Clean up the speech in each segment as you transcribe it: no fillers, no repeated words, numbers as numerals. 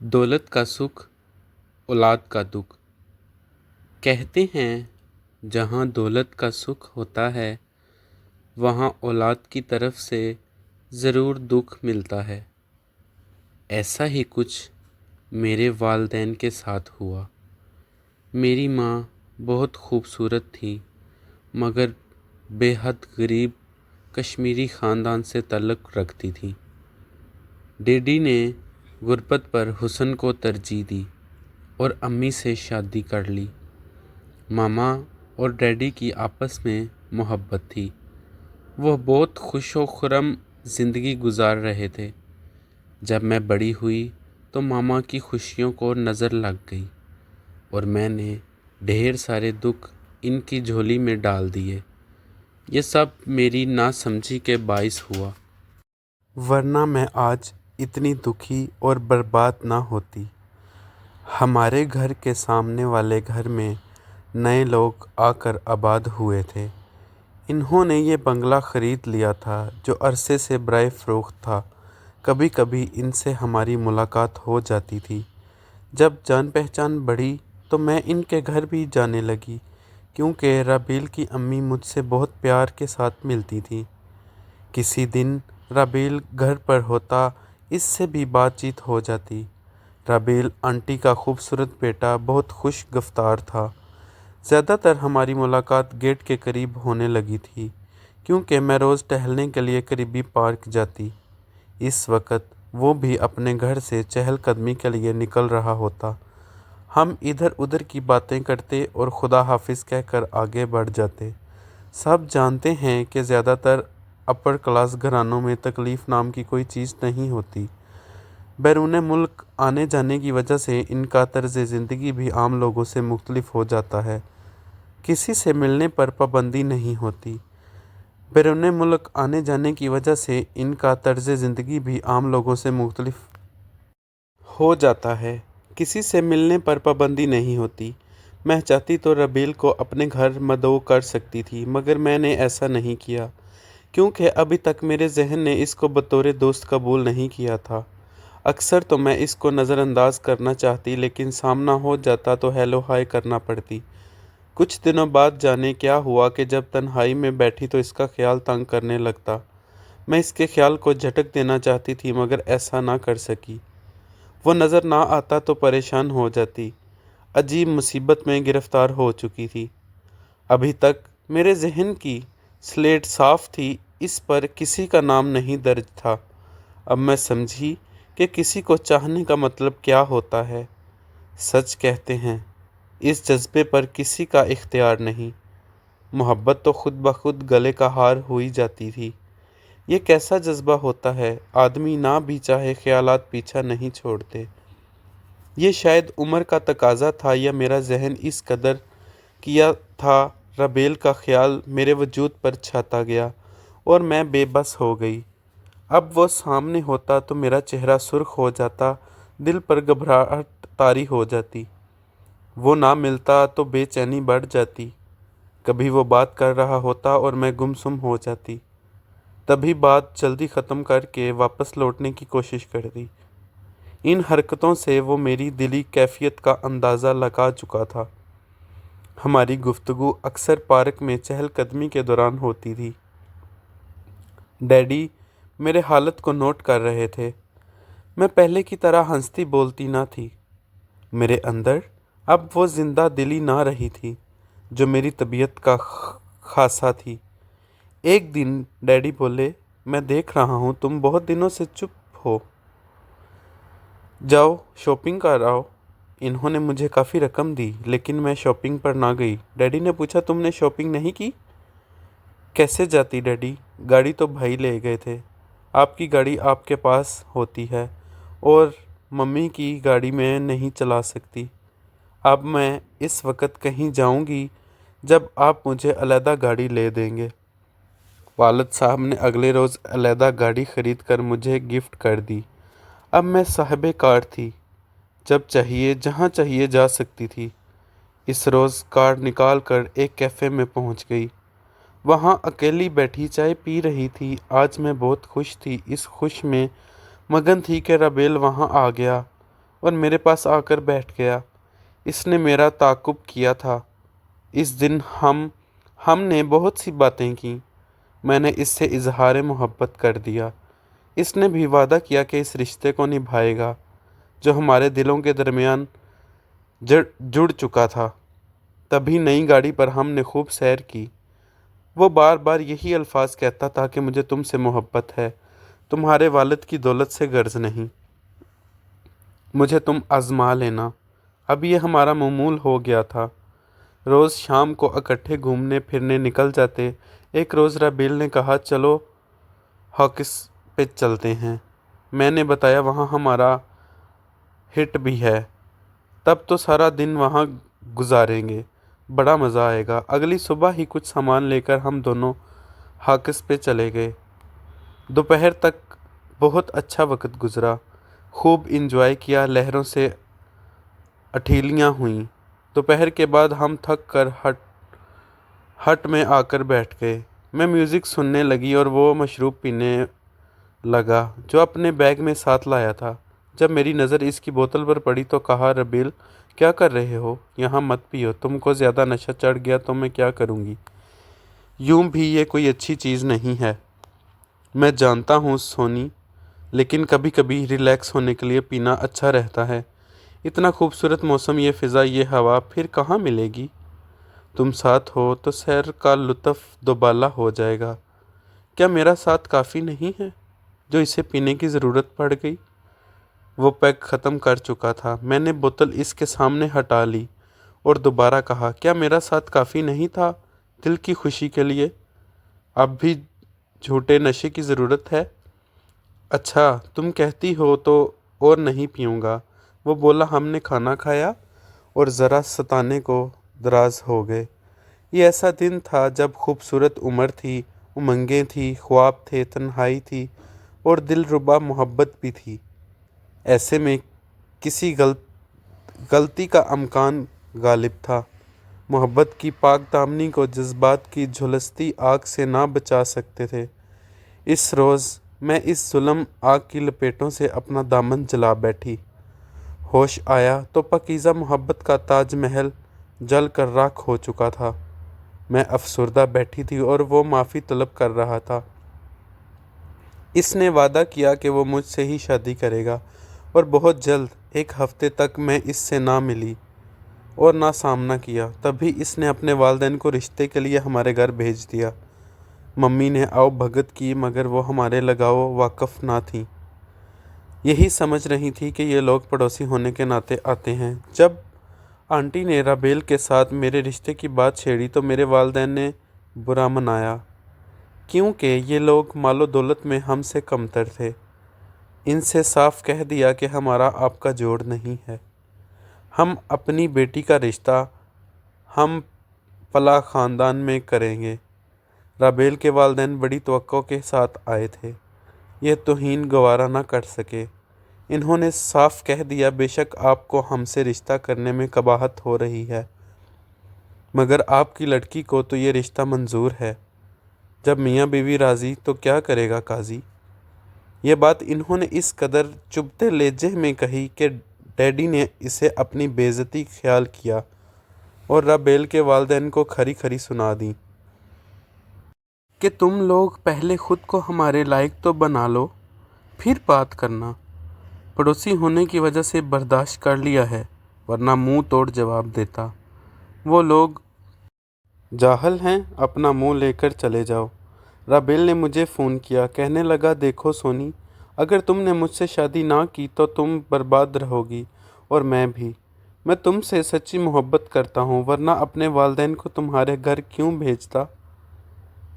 दौलत का सुख औलाद का दुख। कहते हैं जहाँ दौलत का सुख होता है वहाँ औलाद की तरफ से ज़रूर दुख मिलता है। ऐसा ही कुछ मेरे वालिदैन के साथ हुआ। मेरी माँ बहुत खूबसूरत थी मगर बेहद गरीब कश्मीरी ख़ानदान से ताल्लुक़ रखती थी। डैडी ने गुर्बत पर हुस्न को तरजीह दी और अम्मी से शादी कर ली। मामा और डैडी की आपस में मोहब्बत थी। वह बहुत खुश व खुर्रम ज़िंदगी गुजार रहे थे। जब मैं बड़ी हुई तो मामा की खुशियों को नज़र लग गई और मैंने ढेर सारे दुख इनकी झोली में डाल दिए। ये सब मेरी नासमझी के बाइस हुआ, वरना मैं आज इतनी दुखी और बर्बाद ना होती। हमारे घर के सामने वाले घर में नए लोग आकर आबाद हुए थे। इन्होंने ये बंगला ख़रीद लिया था जो अरसे से बराए फ़रोख्त था। कभी कभी इनसे हमारी मुलाकात हो जाती थी। जब जान पहचान बढ़ी तो मैं इनके घर भी जाने लगी क्योंकि राबेल की अम्मी मुझसे बहुत प्यार के साथ मिलती थी। किसी दिन राबेल घर पर होता, इससे भी बातचीत हो जाती। राबेल आंटी का खूबसूरत बेटा बहुत खुश गफ्तार था। ज़्यादातर हमारी मुलाकात गेट के करीब होने लगी थी क्योंकि मैं रोज़ टहलने के लिए करीबी पार्क जाती। इस वक्त वो भी अपने घर से चहलकदमी के लिए निकल रहा होता। हम इधर उधर की बातें करते और खुदा हाफिज़ कहकर आगे बढ़ जाते। सब जानते हैं कि ज़्यादातर अपर क्लास घरानों में तकलीफ़ नाम की कोई चीज़ नहीं होती। बैरून मुल्क आने जाने की वजह से इनका तर्ज़ ज़िंदगी भी आम लोगों से मुख्तलिफ हो जाता है। किसी से मिलने पर पाबंदी नहीं होती। बैरून मुल्क आने जाने की वजह से इनका तर्ज़ ज़िंदगी भी आम लोगों से मुख्तलिफ हो जाता है। किसी से मिलने पर पाबंदी नहीं होती। मैं चाहती तो राबेल को अपने घर मदऊ कर सकती थी मगर मैंने ऐसा नहीं किया क्योंकि अभी तक मेरे जहन ने इसको बतौर दोस्त कबूल नहीं किया था। अक्सर तो मैं इसको नज़रअंदाज करना चाहती लेकिन सामना हो जाता तो हेलो हाय करना पड़ती। कुछ दिनों बाद जाने क्या हुआ कि जब तन्हाई में बैठी तो इसका ख्याल तंग करने लगता। मैं इसके ख्याल को झटक देना चाहती थी मगर ऐसा ना कर सकी। वो नज़र ना आता तो परेशान हो जाती। अजीब मुसीबत में गिरफ़्तार हो चुकी थी। अभी तक मेरे जहन की स्लेट साफ़ थी, इस पर किसी का नाम नहीं दर्ज था। अब मैं समझी कि किसी को चाहने का मतलब क्या होता है। सच कहते हैं इस जज्बे पर किसी का इख्तियार नहीं। मोहब्बत तो खुद ब खुद गले का हार हो ही जाती थी। ये कैसा जज्बा होता है, आदमी ना भी चाहे ख्यालात पीछा नहीं छोड़ते। ये शायद उम्र का तकाजा था या मेरा जहन इस कदर किया था। राबेल का ख्याल मेरे वजूद पर छाता गया और मैं बेबस हो गई। अब वो सामने होता तो मेरा चेहरा सुर्ख हो जाता, दिल पर घबराहट तारी हो जाती। वो ना मिलता तो बेचैनी बढ़ जाती। कभी वो बात कर रहा होता और मैं गुमसुम हो जाती। तभी बात जल्दी ख़त्म करके वापस लौटने की कोशिश करती। इन हरकतों से वो मेरी दिली कैफियत का अंदाज़ा लगा चुका था। हमारी गुफ्तगू अक्सर पार्क में चहलकदमी के दौरान होती थी। डैडी मेरे हालत को नोट कर रहे थे। मैं पहले की तरह हंसती बोलती ना थी। मेरे अंदर अब वो ज़िंदा दिली ना रही थी जो मेरी तबीयत का खासा थी। एक दिन डैडी बोले, मैं देख रहा हूँ तुम बहुत दिनों से चुप हो, जाओ शॉपिंग कर आओ। इन्होंने मुझे काफ़ी रकम दी लेकिन मैं शॉपिंग पर ना गई। डैडी ने पूछा, तुमने शॉपिंग नहीं की? कैसे जाती डैडी, गाड़ी तो भाई ले गए थे। आपकी गाड़ी आपके पास होती है और मम्मी की गाड़ी में नहीं चला सकती। अब मैं इस वक्त कहीं जाऊंगी जब आप मुझे अलहदा गाड़ी ले देंगे। वालिद साहब ने अगले रोज़ अलहदा गाड़ी ख़रीद कर मुझे गिफ्ट कर दी। अब मैं साहिब कार थी, जब चाहिए जहाँ चाहिए जा सकती थी। इस रोज़ कार निकाल कर एक कैफ़े में पहुँच गई। वहाँ अकेली बैठी चाय पी रही थी। आज मैं बहुत खुश थी। इस खुश में मगन थी कि राबेल वहाँ आ गया और मेरे पास आकर बैठ गया। इसने मेरा ताक़ुब किया था। इस दिन हमने बहुत सी बातें की। मैंने इससे इजहार मोहब्बत कर दिया। इसने भी वादा किया कि इस रिश्ते को निभाएगा जो हमारे दिलों के दरमियान जुड़ चुका था। तभी नई गाड़ी पर हमने खूब सैर की। वो बार बार यही अल्फाज कहता था कि मुझे तुमसे मोहब्बत है, तुम्हारे वालिद की दौलत से गर्ज नहीं, मुझे तुम आजमा लेना। अब ये हमारा मामूल हो गया था। रोज़ शाम को इकट्ठे घूमने फिरने निकल जाते। एक रोज़ रबील ने कहा चलो हॉकिस पे चलते हैं। मैंने बताया वहाँ हमारा हिट भी है, तब तो सारा दिन वहाँ गुजारेंगे, बड़ा मज़ा आएगा। अगली सुबह ही कुछ सामान लेकर हम दोनों हॉकिस पे चले गए। दोपहर तक बहुत अच्छा वक्त गुजरा, खूब इंजॉय किया, लहरों से अठीलियाँ हुईं। दोपहर के बाद हम थक कर हट में आकर बैठ गए। मैं म्यूज़िक सुनने लगी और वो मशरूब पीने लगा जो अपने बैग में साथ लाया था। जब मेरी नज़र इसकी बोतल पर पड़ी तो कहा, रबील क्या कर रहे हो, यहाँ मत पियो, तुमको ज़्यादा नशा चढ़ गया तो मैं क्या करूँगी। यूं भी ये कोई अच्छी चीज़ नहीं है, मैं जानता हूँ सोनी, लेकिन कभी कभी रिलैक्स होने के लिए पीना अच्छा रहता है। इतना खूबसूरत मौसम, ये फ़िज़ा, ये हवा फिर कहाँ मिलेगी। तुम साथ हो तो सैर का लुत्फ़ दोबाला हो जाएगा। क्या मेरा साथ काफ़ी नहीं है जो इसे पीने की ज़रूरत पड़ गई। वो पैक ख़त्म कर चुका था। मैंने बोतल इसके सामने हटा ली और दोबारा कहा, क्या मेरा साथ काफ़ी नहीं था दिल की खुशी के लिए। अब भी झूठे नशे की ज़रूरत है। अच्छा तुम कहती हो तो और नहीं पीऊँगा। वो बोला। हमने खाना खाया और ज़रा सताने को दराज हो गए। ये ऐसा दिन था जब खूबसूरत उम्र थी, उमंगें थी, ख्वाब थे, तन्हाई थी और दिलरुबा मोहब्बत भी थी। ऐसे में किसी गलती का अमकान गालिब था। मोहब्बत की पाक दामनी को जज्बात की झुलसती आग से ना बचा सकते थे। इस रोज़ मैं इस जुल्म आग की लपेटों से अपना दामन जला बैठी। होश आया तो पकीज़ा मोहब्बत का ताज महल जल कर राख हो चुका था। मैं अफसुर्दा बैठी थी और वो माफ़ी तलब कर रहा था। इसने वादा किया कि वो मुझसे ही शादी करेगा और बहुत जल्द, एक हफ्ते तक मैं इससे ना मिली और ना सामना किया। तभी इसने अपने वालिदैन को रिश्ते के लिए हमारे घर भेज दिया। मम्मी ने आओ भगत की, मगर वो हमारे लगाव वाकफ़ ना थी। यही समझ रही थी कि ये लोग पड़ोसी होने के नाते आते हैं। जब आंटी ने रबील के साथ मेरे रिश्ते की बात छेड़ी तो मेरे वालिदैन ने बुरा मनाया, क्योंकि ये लोग मालो दौलत में हमसे कमतर थे। इनसे साफ कह दिया कि हमारा आपका जोड़ नहीं है। हम अपनी बेटी का रिश्ता हम फला ख़ानदान में करेंगे। रबील के वालिदैन बड़ी तवक्को के साथ आए थे। ये तौहीन गवारा न कर सके। इन्होंने साफ कह दिया, बेशक आपको हमसे रिश्ता करने में कबाहत हो रही है, मगर आपकी लड़की को तो ये रिश्ता मंजूर है। जब मियाँ बीवी राज़ी तो क्या करेगा काजी। ये बात इन्होंने इस कदर चुभते लहजे में कही कि डैडी ने इसे अपनी बेइज्जती ख्याल किया और रबील के वालिदैन को खरी खरी सुना दी कि तुम लोग पहले ख़ुद को हमारे लायक तो बना लो, फिर बात करना। पड़ोसी होने की वजह से बर्दाश्त कर लिया है, वरना मुंह तोड़ जवाब देता। वो लोग जाहल हैं, अपना मुंह लेकर चले जाओ। रबील ने मुझे फ़ोन किया, कहने लगा, देखो सोनी, अगर तुमने मुझसे शादी ना की तो तुम बर्बाद रहोगी और मैं भी। मैं तुमसे सच्ची मोहब्बत करता हूँ, वरना अपने वालिदैन को तुम्हारे घर क्यों भेजता।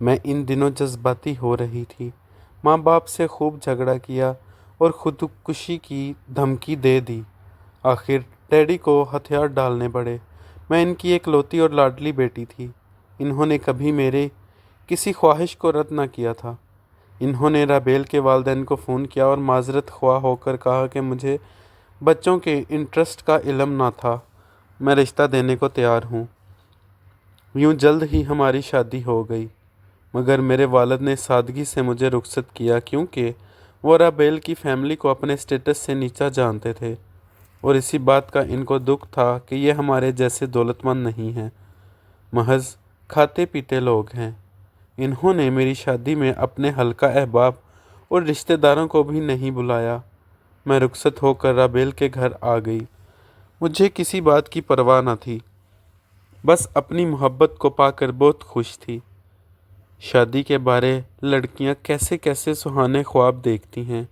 मैं इन दिनों जज्बाती हो रही थी। माँ बाप से खूब झगड़ा किया और खुदकुशी की धमकी दे दी। आखिर डैडी को हथियार डालने पड़े। मैं इनकी एकलौती और लाडली बेटी थी। इन्होंने कभी मेरे किसी ख्वाहिश को रद्द न किया था। इन्होंने रबील के वालिदैन को फ़ोन किया और माजरत ख्वाह होकर कहा कि मुझे बच्चों के इंटरेस्ट का इल्म ना था, मैं रिश्ता देने को तैयार हूँ। यूँ जल्द ही हमारी शादी हो गई, मगर मेरे वालिद ने सादगी से मुझे रुखसत किया, क्योंकि वो रबील की फ़ैमिली को अपने स्टेटस से नीचा जानते थे। और इसी बात का इनको दुख था कि ये हमारे जैसे दौलतमंद नहीं हैं, महज खाते पीते लोग हैं। इन्होंने मेरी शादी में अपने हल्का अहबाब और रिश्तेदारों को भी नहीं बुलाया। मैं रुखसत होकर राबेल के घर आ गई। मुझे किसी बात की परवाह न थी, बस अपनी मोहब्बत को पाकर बहुत खुश थी। शादी के बारे लड़कियां कैसे कैसे सुहाने ख्वाब देखती हैं,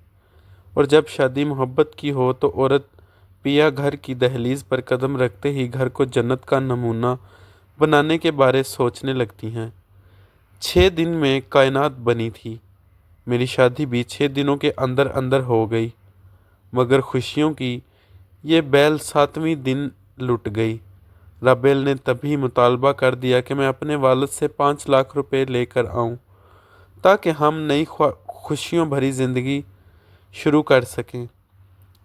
और जब शादी मोहब्बत की हो तो औरत पिया घर की दहलीज पर कदम रखते ही घर को जन्नत का नमूना बनाने के बारे सोचने लगती हैं। 6 दिन में कायनात बनी थी। मेरी शादी भी 6 दिनों के अंदर अंदर हो गई, मगर खुशियों की ये बैल 7वें दिन लुट गई। राबेल ने तभी मुतालबा कर दिया कि मैं अपने वालिद से 5 लाख रुपए लेकर आऊं, ताकि हम नई खुशियों भरी ज़िंदगी शुरू कर सकें।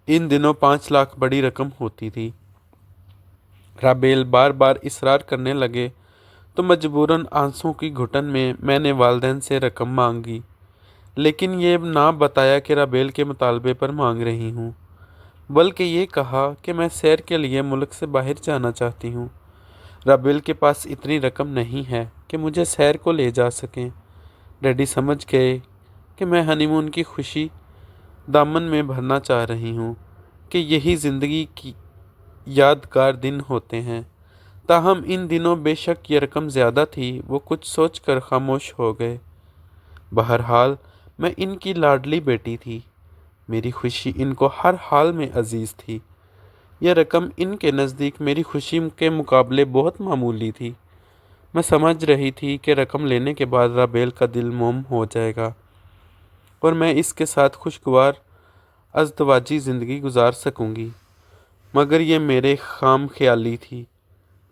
इन दिनों 5 लाख बड़ी रकम होती थी। राबेल बार बार इसरार करने लगे तो मजबूरन आंसुओं की घुटन में मैंने वालिदैन से रकम मांगी, लेकिन ये ना बताया कि राबेल के मुतालबे पर मांग रही हूँ, बल्कि ये कहा कि मैं सैर के लिए मुल्क से बाहर जाना चाहती हूँ। राबेल के पास इतनी रकम नहीं है कि मुझे सैर को ले जा सकें। डैडी समझ गए कि मैं हनीमून की खुशी दामन में भरना चाह रही हूँ, कि यही ज़िंदगी की यादगार दिन होते हैं। ताहम इन दिनों बेशक ये रकम ज़्यादा थी, वो कुछ सोचकर खामोश हो गए। बहरहाल मैं इनकी लाडली बेटी थी। मेरी खुशी इनको हर हाल में अजीज़ थी। यह रकम इनके नज़दीक मेरी खुशी के मुकाबले बहुत मामूली थी। मैं समझ रही थी कि रकम लेने के बाद राबेल का दिल मोम हो जाएगा और मैं इसके साथ खुशगवार अज़दवाजी ज़िंदगी गुजार सकूंगी, मगर ये मेरे खाम ख्याली थी,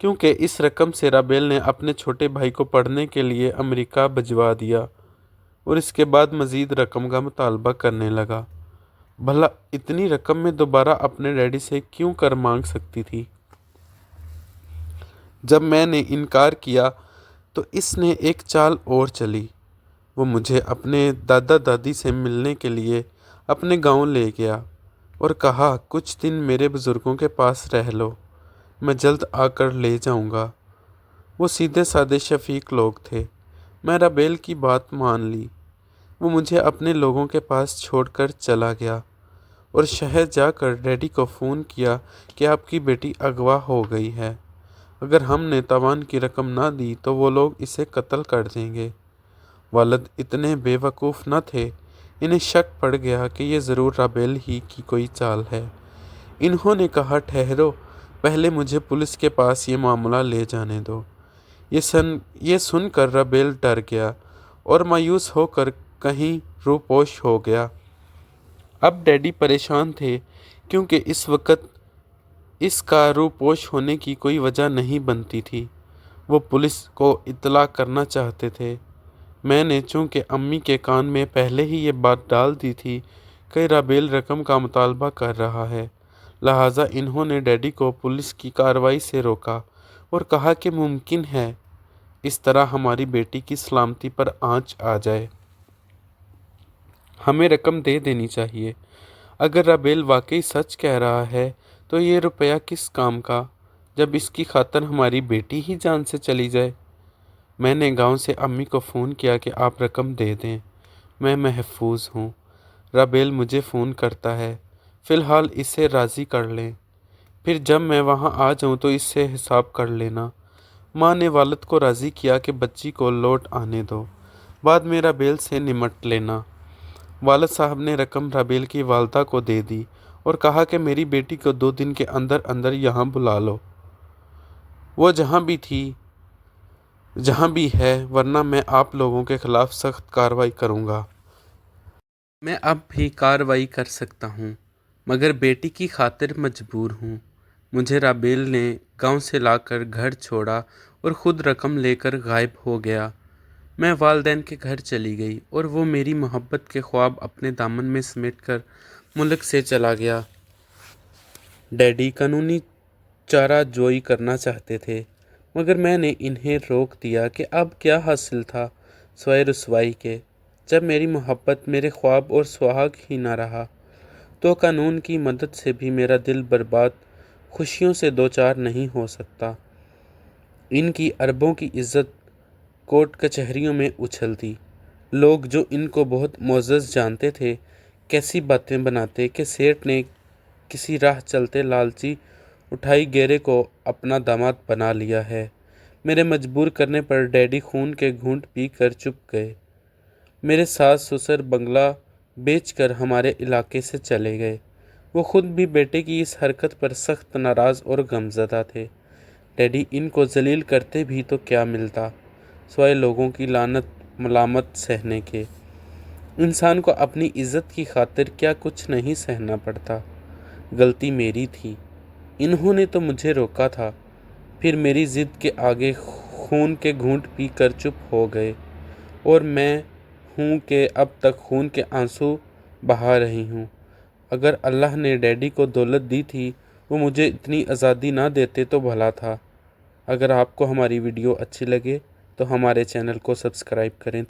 क्योंकि इस रकम से राबेल ने अपने छोटे भाई को पढ़ने के लिए अमेरिका भिजवा दिया और इसके बाद मज़ीद रकम का मुतालबा करने लगा। भला इतनी रकम में दोबारा अपने डैडी से क्यों कर मांग सकती थी? जब मैंने इनकार किया तो इसने एक चाल और चली। वो मुझे अपने दादा दादी से मिलने के लिए अपने गांव ले गया और कहा, कुछ दिन मेरे बुज़ुर्गों के पास रह लो, मैं जल्द आकर ले जाऊंगा। वो सीधे सादे शफीक लोग थे। मैं राबेल की बात मान ली। वो मुझे अपने लोगों के पास छोड़कर चला गया और शहर जाकर डैडी को फ़ोन किया कि आपकी बेटी अगवा हो गई है। अगर हमने तावान की रकम ना दी तो वो लोग इसे कत्ल कर देंगे। वालिद इतने बेवकूफ़ न थे, इन्हें शक पड़ गया कि ये ज़रूर राबेल ही की कोई चाल है। इन्होंने कहा, ठहरो, पहले मुझे पुलिस के पास ये मामला ले जाने दो। ये सुनकर राबेल डर गया और मायूस होकर कहीं रूपोश हो गया। अब डैडी परेशान थे, क्योंकि इस वक्त इसका रूपोश होने की कोई वजह नहीं बनती थी। वो पुलिस को इत्तला करना चाहते थे। मैंने चूँकि अम्मी के कान में पहले ही ये बात डाल दी थी कि राबेल रकम का मुतालबा कर रहा है, लिहाजा इन्होंने डैडी को पुलिस की कार्रवाई से रोका और कहा कि मुमकिन है इस तरह हमारी बेटी की सलामती पर आंच आ जाए। हमें रकम दे देनी चाहिए। अगर राबेल वाकई सच कह रहा है तो ये रुपया किस काम का, जब इसकी खातर हमारी बेटी ही जान से चली जाए। मैंने गांव से अम्मी को फ़ोन किया कि आप रकम दे दें, मैं महफूज हूँ। राबेल मुझे फ़ोन करता है, फ़िलहाल इसे राज़ी कर लें, फिर जब मैं वहाँ आ जाऊँ तो इससे हिसाब कर लेना। माँ ने वालिद को राज़ी किया कि बच्ची को लौट आने दो, बाद में राबेल से निमट लेना। वालिद साहब ने रकम राबेल की वालदा को दे दी और कहा कि मेरी बेटी को 2 दिन के अंदर अंदर यहाँ बुला लो, वो जहाँ भी है, वरना मैं आप लोगों के खिलाफ सख्त कार्रवाई करूँगा। मैं अब भी कार्रवाई कर सकता हूँ, मगर बेटी की खातिर मजबूर हूँ। मुझे राबेल ने गांव से लाकर घर छोड़ा और ख़ुद रकम लेकर गायब हो गया। मैं वालिदैन के घर चली गई और वो मेरी मोहब्बत के ख्वाब अपने दामन में समेटकर मुल्क से चला गया। डैडी कानूनी चारा जोई करना चाहते थे, मगर मैंने इन्हें रोक दिया कि अब क्या हासिल था सिवाय रुसवाई के, जब मेरी मोहब्बत, मेरे ख्वाब और सुहाग ही ना रहा। تو قانون کی مدد سے بھی میرا دل برباد خوشیوں سے دوچار نہیں ہو سکتا۔ ان کی اربوں کی عزت کورٹ کچہریوں میں اچھلتی۔ لوگ جو ان کو بہت معزز جانتے تھے کیسی باتیں بناتے کہ سیٹھ نے کسی راہ چلتے لالچی اٹھائی گیرے کو اپنا داماد بنا لیا ہے۔ میرے مجبور کرنے پر ڈیڈی خون کے گھونٹ پی کر چپ گئے۔ میرے ساس سسر بنگلہ بیچ کر ہمارے علاقے سے چلے گئے۔ وہ خود بھی بیٹے کی اس حرکت پر سخت ناراض اور غمزدہ تھے۔ ڈیڈی ان کو ذلیل کرتے بھی تو کیا ملتا سوائے لوگوں کی لعنت ملامت سہنے کے۔ انسان کو اپنی عزت کی خاطر کیا کچھ نہیں سہنا پڑتا۔ غلطی میری تھی، انہوں نے تو مجھے روکا تھا، پھر میری ضد کے آگے خون کے گھونٹ پی کر چپ ہو گئے، اور میں ہوں کہ اب تک خون کے آنسو بہا رہی ہوں۔ اگر اللہ نے ڈیڈی کو دولت دی تھی وہ مجھے اتنی آزادی نہ دیتے تو بھلا تھا۔ اگر آپ کو ہماری ویڈیو اچھی لگے تو ہمارے چینل کو سبسکرائب کریں۔